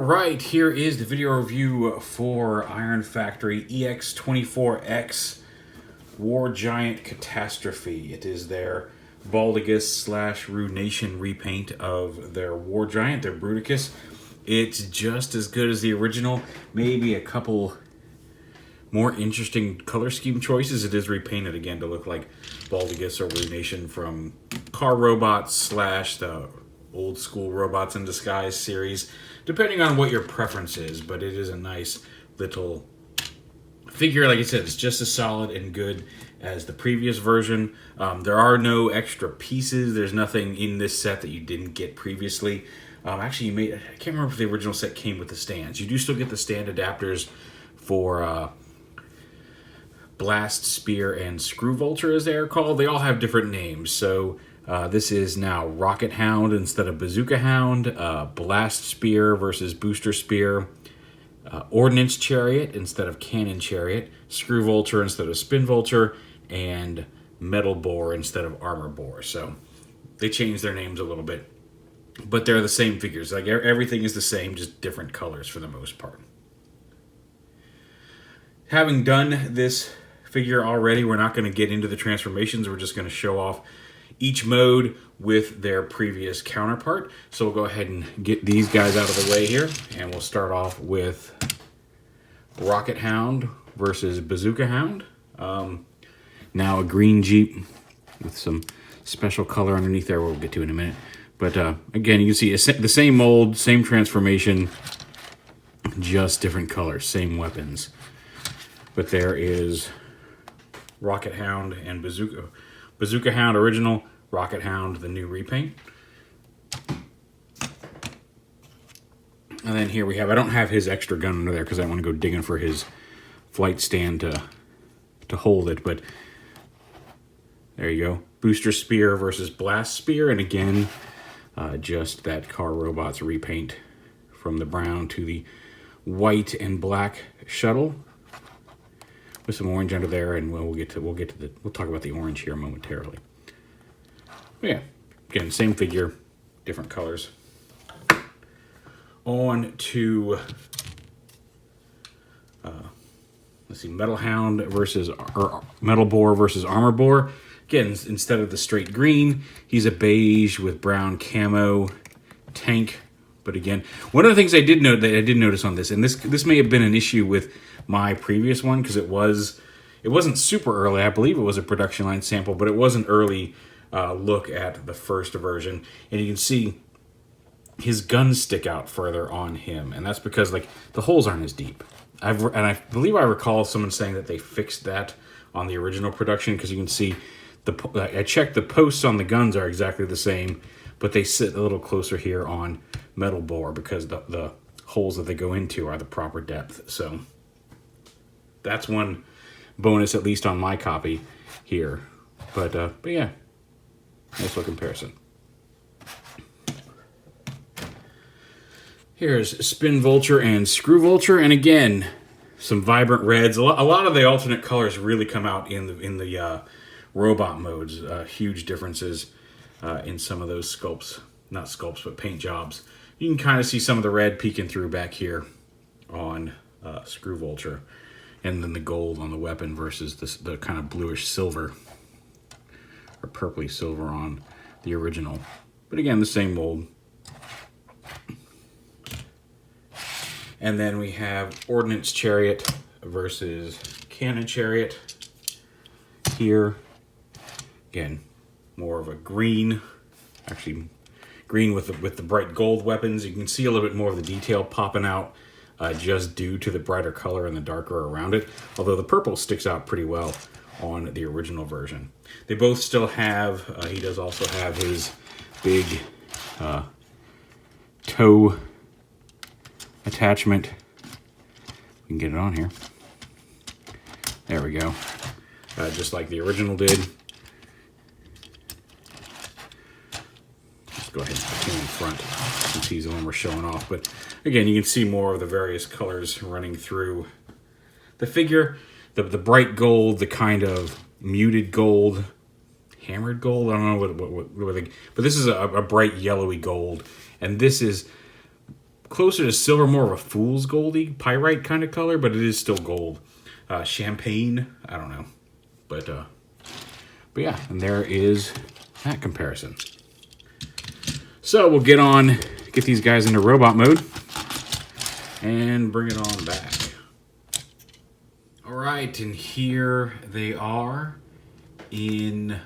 Alright, here is the video review for Iron Factory EX24X War Giant Catastrophe. It is their Baldigus / Ruination repaint of their War Giant, their Bruticus. It's just as good as the original, maybe a couple more interesting color scheme choices. It is repainted again to look like Baldigus or Ruination from Car Robots / the Old School Robots in Disguise series, depending on what your preference is, but it is a nice little figure. Like I said, it's just as solid and good as the previous version. There are no extra pieces. There's nothing in this set that you didn't get previously. Actually, I can't remember if the original set came with the stands. You do still get the stand adapters for Blast, Spear, and Screw Vulture, as they are called. They all have different names, so this is now Rocket Hound instead of Bazooka Hound, Blast Spear versus Booster Spear, Ordinance Chariot instead of Cannon Chariot, Screw Vulture instead of Spin Vulture, and Metal Boar instead of Armor Boar. So they changed their names a little bit, but they're the same figures. Like everything is the same, just different colors for the most part. Having done this figure already, we're not going to get into the transformations. We're just going to show off each mode with their previous counterpart. So we'll go ahead and get these guys out of the way here, and we'll start off with Rocket Hound versus Bazooka Hound. Now a green Jeep with some special color underneath there we'll get to in a minute. But again, you can see the same mold, same transformation, just different colors, same weapons. But there is Rocket Hound and Bazooka. Bazooka Hound original, Rocket Hound the new repaint. And then here we have, I don't have his extra gun under there because I want to go digging for his flight stand to hold it, but there you go. Booster Spear versus Blast Spear, and again, just that Car Robots repaint from the brown to the white and black shuttle, with some orange under there, and we'll talk about the orange here momentarily. But yeah, again, same figure, different colors. On to let's see, Metal Hound versus Metal Boar versus Armor Boar. Again, instead of the straight green, he's a beige with brown camo tank. But again, one of the things I did notice on this, and this may have been an issue with my previous one because it wasn't super early. I believe it was a production line sample, but it was an early look at the first version, and you can see his guns stick out further on him, and that's because like the holes aren't as deep. I believe I recall someone saying that they fixed that on the original production because you can see I checked the posts on the guns are exactly the same, but they sit a little closer here on Metal Boar because the holes that they go into are the proper depth. So that's one bonus, at least on my copy here. But yeah, nice little comparison. Here's Spin Vulture and Screw Vulture, and again, some vibrant reds. A lot of the alternate colors really come out in the robot modes. Huge differences in some of those sculpts, not sculpts, but paint jobs. You can kind of see some of the red peeking through back here on Screw Vulture, and then the gold on the weapon versus the kind of bluish silver or purpley silver on the original. But again, the same mold. And then we have Ordnance Chariot versus Cannon Chariot here. Again, more of a green, actually green with the bright gold weapons. You can see a little bit more of the detail popping out just due to the brighter color and the darker around it, although the purple sticks out pretty well on the original version. They both still have, he does also have his big toe attachment. We can get it on here. There we go. Just like the original did. Let's go ahead and put him in front since he's the one we're showing off. But again, you can see more of the various colors running through the figure. The bright gold, the kind of muted gold, hammered gold. I don't know what but this is a bright yellowy gold, and this is closer to silver, more of a fool's goldy, pyrite kind of color, but it is still gold. Champagne, I don't know. But yeah, and there is that comparison. So we'll get these guys into robot mode and bring it on back. All right, and here they are in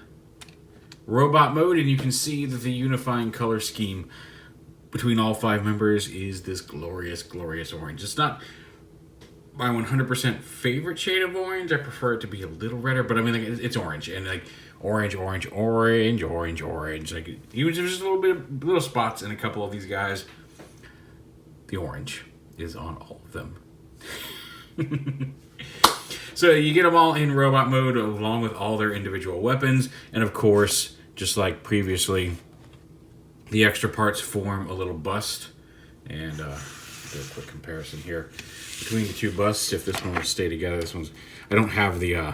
robot mode, and you can see that the unifying color scheme between all 5 members is this glorious, glorious orange. It's not my 100% favorite shade of orange. I prefer it to be a little redder, but I mean, like, it's orange, and like orange, orange, orange, orange, orange. Like, even if there's just a little spots in a couple of these guys, the orange is on all of them. So you get them all in robot mode along with all their individual weapons, and of course, just like previously, the extra parts form a little bust. And do a quick comparison here between the 2 busts. If this one will stay together, this one's, I don't have the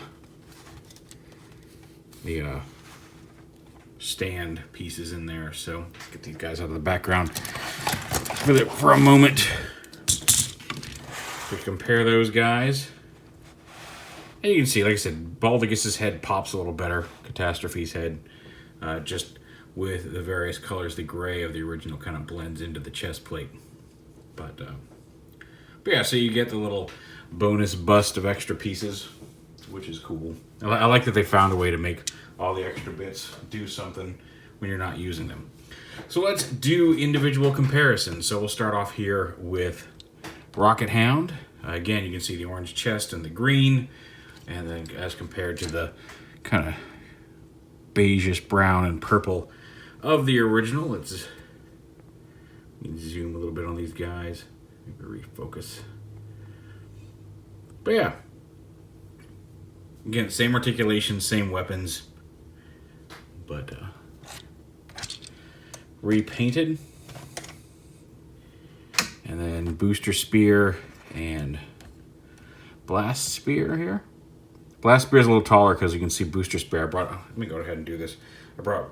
stand pieces in there, so let's get these guys out of the background for a moment to compare those guys. And you can see, like I said, Baldicus's head pops a little better. Catastrophe's head, just with the various colors, the gray of the original kind of blends into the chest plate. But yeah, so you get the little bonus bust of extra pieces, which is cool. I like that they found a way to make all the extra bits do something when you're not using them. So let's do individual comparisons. So we'll start off here with Rocket Hound. Again, you can see the orange chest and the green. And then as compared to the kind of beigeish brown and purple of the original, let's zoom a little bit on these guys. Maybe refocus. But yeah. Again, same articulation, same weapons. But repainted. And then booster spear and blast spear here. Blast spear is a little taller because you can see booster spear. Let me go ahead and do this. I brought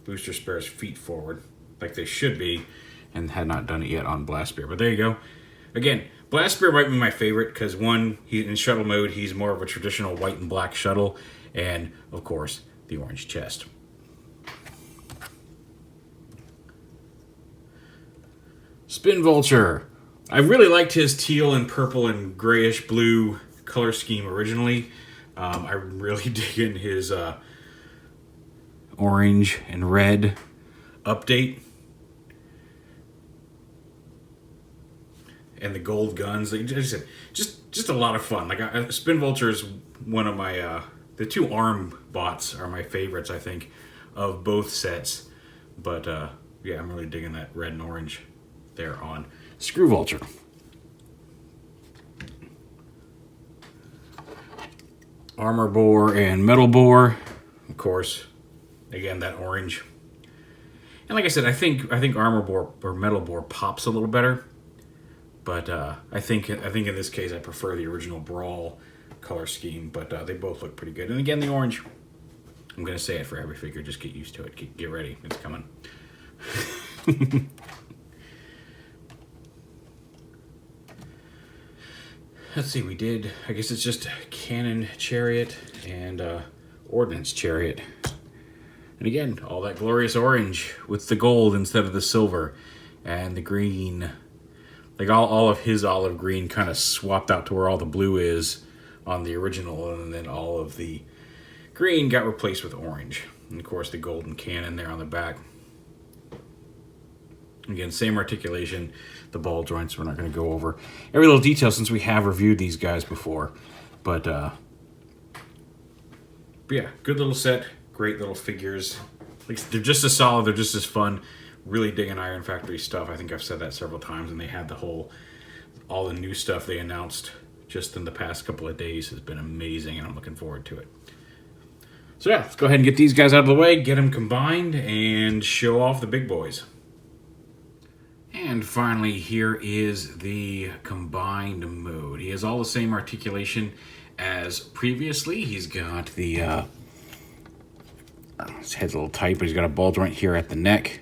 booster spear's feet forward like they should be, and had not done it yet on blast spear. But there you go. Again, blast spear might be my favorite because one, he's in shuttle mode. He's more of a traditional white and black shuttle, and of course the orange chest. Spin Vulture. I really liked his teal and purple and grayish blue color scheme originally. I really dig in his orange and red update. And the gold guns. Like I said, just a lot of fun. Like Spin Vulture is one of my the 2 arm bots are my favorites, I think, of both sets. But yeah, I'm really digging that red and orange there on Screw Vulture. Armor Boar and Metal Boar, of course. Again, that orange. And like I said, I think Armor Boar or Metal Boar pops a little better. But I think in this case I prefer the original Brawl color scheme. But they both look pretty good. And again, the orange. I'm gonna say it for every figure. Just get used to it. Get ready. It's coming. Let's see, we did, I guess it's just Cannon Chariot and Ordinance Chariot. And again, all that glorious orange with the gold instead of the silver. And the green. Like all of his olive green kind of swapped out to where all the blue is on the original. And then all of the green got replaced with orange. And of course the golden cannon there on the back. Again, same articulation, the ball joints we're not going to go over. Every little detail since we have reviewed these guys before. But yeah, good little set, great little figures. Like, they're just as solid, they're just as fun. Really digging Iron Factory stuff. I think I've said that several times, and they had all the new stuff they announced just in the past couple of days has been amazing, and I'm looking forward to it. So yeah, let's go ahead and get these guys out of the way, get them combined, and show off the big boys. And finally, here is the combined mode. He has all the same articulation as previously. He's got the, his head's a little tight, but he's got a ball joint here at the neck.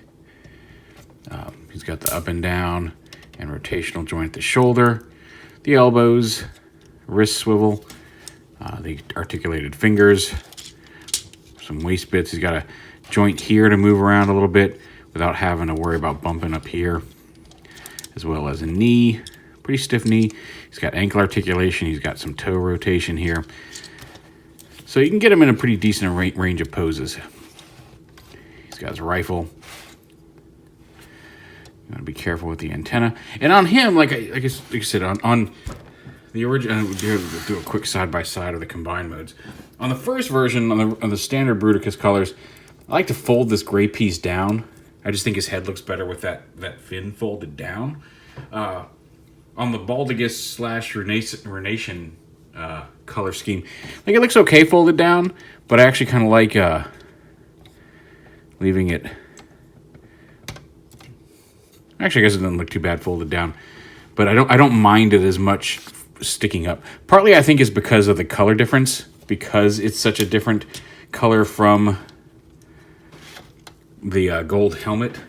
He's got the up and down. and rotational joint at the shoulder, the elbows, wrist swivel, the articulated fingers, some waist bits. He's got a joint here to move around a little bit without having to worry about bumping up here, as well as a knee, pretty stiff knee. He's got ankle articulation. He's got some toe rotation here. So you can get him in a pretty decent range of poses. He's got his rifle. You want to be careful with the antenna. And on him, like I said, on the original, we'll do a quick side-by-side of the combined modes. On the first version, on the standard Bruticus colors, I like to fold this gray piece down. I just think his head looks better with that fin folded down. On the Baldigus / Renation color scheme, like it looks okay folded down, but I actually kind of like leaving it. Actually, I guess it doesn't look too bad folded down, but I don't mind it as much sticking up. Partly, I think, is because of the color difference, because it's such a different color from the gold helmet.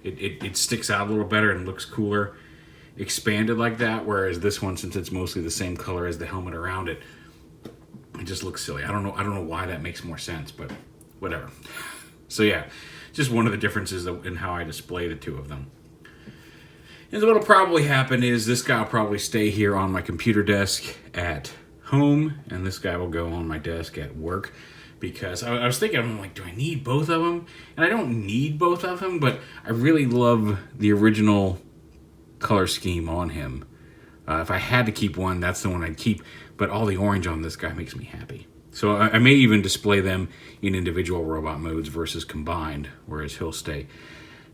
It sticks out a little better and looks cooler expanded like that, whereas this one, since it's mostly the same color as the helmet around it, it just looks silly. I don't know why that makes more sense, but whatever. So yeah, just one of the differences in how I display the two of them. And so what'll probably happen is this guy will probably stay here on my computer desk at home, and this guy will go on my desk at work, because I was thinking, I'm like, do I need both of them? And I don't need both of them, but I really love the original color scheme on him. If I had to keep one, that's the one I'd keep, but all the orange on this guy makes me happy. So I may even display them in individual robot modes versus combined, whereas he'll stay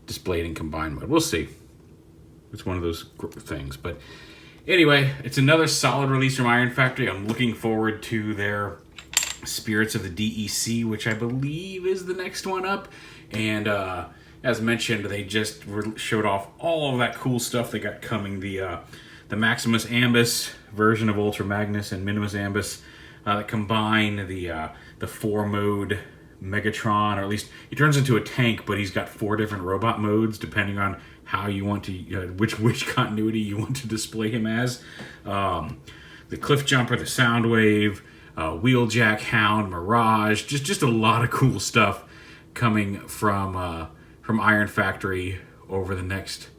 displayed in combined mode. We'll see. It's one of those things. But anyway, it's another solid release from Iron Factory. I'm looking forward to their Spirits of the DEC, which I believe is the next one up. And as mentioned, they just showed off all of that cool stuff they got coming. The Maximus Ambus version of Ultra Magnus and Minimus Ambus that combine the 4-mode Megatron, or at least he turns into a tank, but he's got 4 different robot modes depending on how you want to, which continuity you want to display him as. The Cliff Jumper, the Soundwave, Wheeljack, Hound, Mirage, just a lot of cool stuff coming from Iron Factory over the next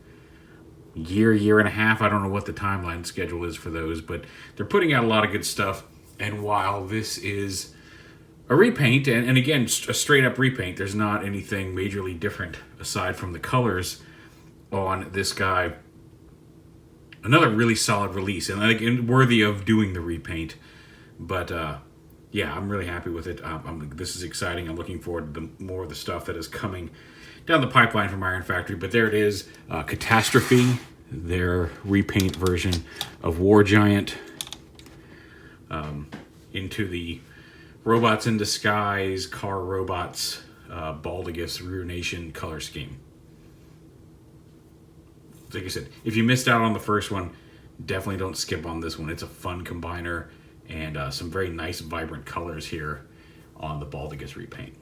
year and a half. I don't know what the timeline schedule is for those, but they're putting out a lot of good stuff. And while this is a repaint, and again, a straight up repaint, there's not anything majorly different aside from the colors on this guy. Another really solid release, and worthy of doing the repaint. But yeah, I'm really happy with it. This is exciting. I'm looking forward to more of the stuff that is coming down the pipeline from Iron Factory. But there it is, Catastrophe, their repaint version of War Giant, into the Robots in Disguise, Car Robots, Baldigus, Ruination color scheme. Like I said, if you missed out on the first one, definitely don't skip on this one. It's a fun combiner and some very nice, vibrant colors here on the Baldigus repaint.